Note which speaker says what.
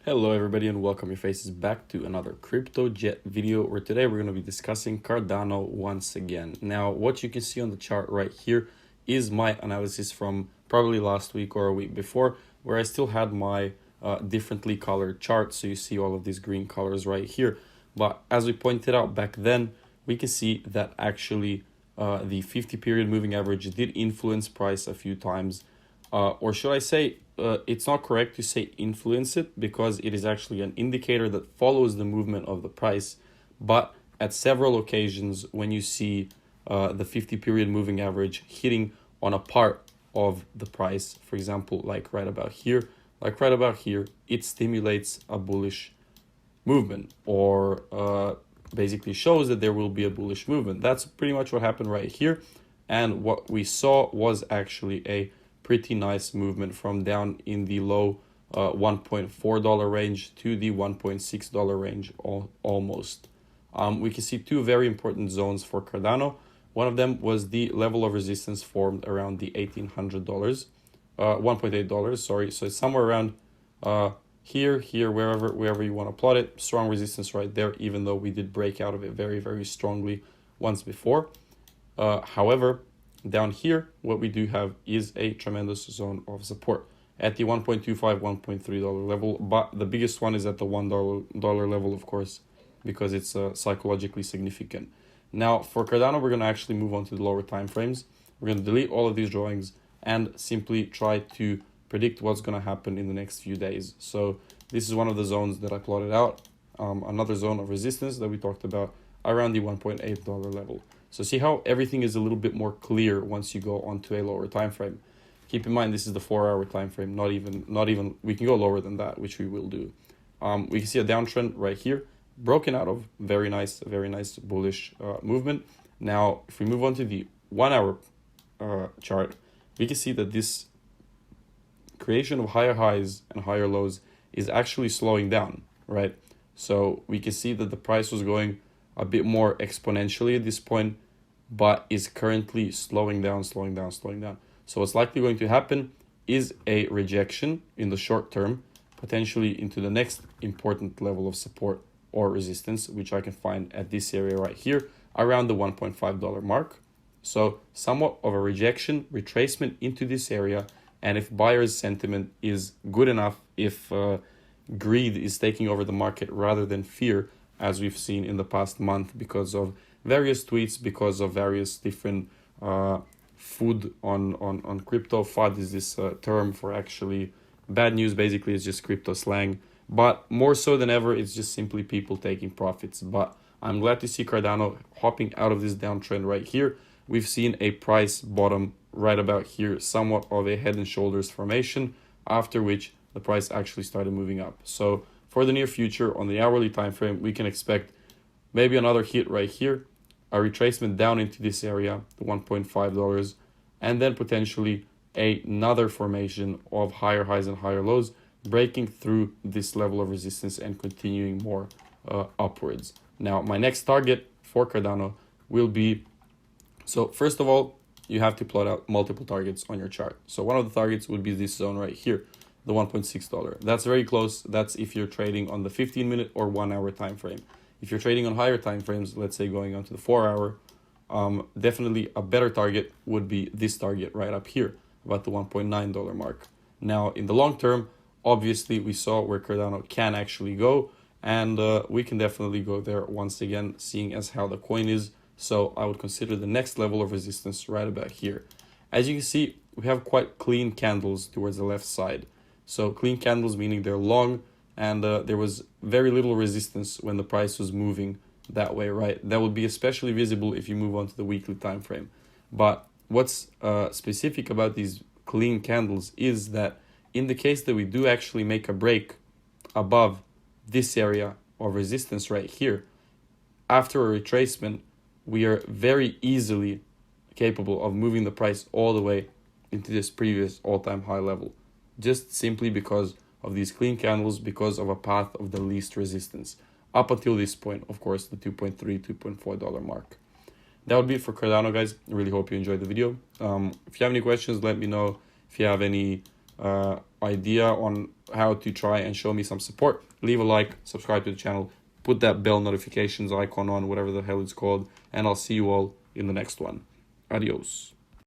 Speaker 1: Hello everybody and welcome your faces back to another Crypto Jet video where today we're going to be discussing Cardano once again. Now what you can see on the chart right here is my analysis from probably last week or a week before, where I still had my differently colored chart, so you see all of these green colors right here. But as we pointed out back then, we can see that actually the 50 period moving average did influence price a few times, or should I say it's not correct to say influence it, because it is actually an indicator that follows the movement of the price. But at several occasions, when you see the 50 period moving average hitting on a part of the price, for example, like right about here, it stimulates a bullish movement, or basically shows that there will be a bullish movement. That's pretty much what happened right here. And what we saw was actually a pretty nice movement from down in the low $1.4 range to the $1.6 range almost. We can see two very important zones for Cardano. One of them was the level of resistance formed around the $1,800, $1.8, sorry. So it's somewhere around here, wherever you want to plot it. Strong resistance right there, even though we did break out of it very, very strongly once before. However, down here, what we do have is a tremendous zone of support at the $1.25, $1.3 level. But the biggest one is at the $1 level, of course, because it's psychologically significant. Now, for Cardano, we're going to actually move on to the lower time frames. We're going to delete all of these drawings and simply try to predict what's going to happen in the next few days. So this is one of the zones that I plotted out. Another zone of resistance that we talked about around the $1.8 level. So see how everything is a little bit more clear once you go onto a lower time frame. Keep in mind, this is the 4-hour time frame, not even we can go lower than that, which we will do. We can see a downtrend right here, broken out of very nice bullish movement. Now, if we move on to the 1-hour chart, we can see that this creation of higher highs and higher lows is actually slowing down, right? So we can see that the price was going a bit more exponentially at this point, but is currently slowing down. So what's likely going to happen is a rejection in the short term, potentially into the next important level of support or resistance, which I can find at this area right here, around the $1.5 mark. So somewhat of a rejection, retracement into this area. And if buyers' sentiment is good enough, if greed is taking over the market rather than fear, as we've seen in the past month because of various tweets, because of various different food on crypto. FUD is this term for actually bad news. Basically, it's just crypto slang. But more so than ever, it's just simply people taking profits. But I'm glad to see Cardano hopping out of this downtrend right here. We've seen a price bottom right about here, somewhat of a head and shoulders formation, after which the price actually started moving up. So for the near future, on the hourly time frame, we can expect maybe another hit right here, a retracement down into this area, the $1.5, and then potentially another formation of higher highs and higher lows, breaking through this level of resistance and continuing more upwards. Now, my next target for Cardano will be, so first of all, you have to plot out multiple targets on your chart. So one of the targets would be this zone right here, the $1.6. That's very close. That's if you're trading on the 15-minute or 1-hour time frame. If you're trading on higher time frames, let's say going on to the 4-hour, definitely a better target would be this target right up here, about the $1.9 mark. Now, in the long term, obviously we saw where Cardano can actually go, and we can definitely go there once again, seeing as how the coin is. So I would consider the next level of resistance right about here. As you can see, we have quite clean candles towards the left side. So clean candles meaning they're long, and there was very little resistance when the price was moving that way, right? That would be especially visible if you move on to the weekly time frame. But what's specific about these clean candles is that in the case that we do actually make a break above this area of resistance right here, after a retracement, we are very easily capable of moving the price all the way into this previous all-time high level, just simply because of these clean candles, because of a path of the least resistance up until this point, of course, the $2.3, $2.4 mark. That would be it for Cardano, guys. I really hope you enjoyed the video. If you have any questions, let me know. If you have any idea on how to try and show me some support, leave a like, subscribe to the channel, put that bell notifications icon on, whatever the hell it's called, and I'll see you all in the next one. Adios.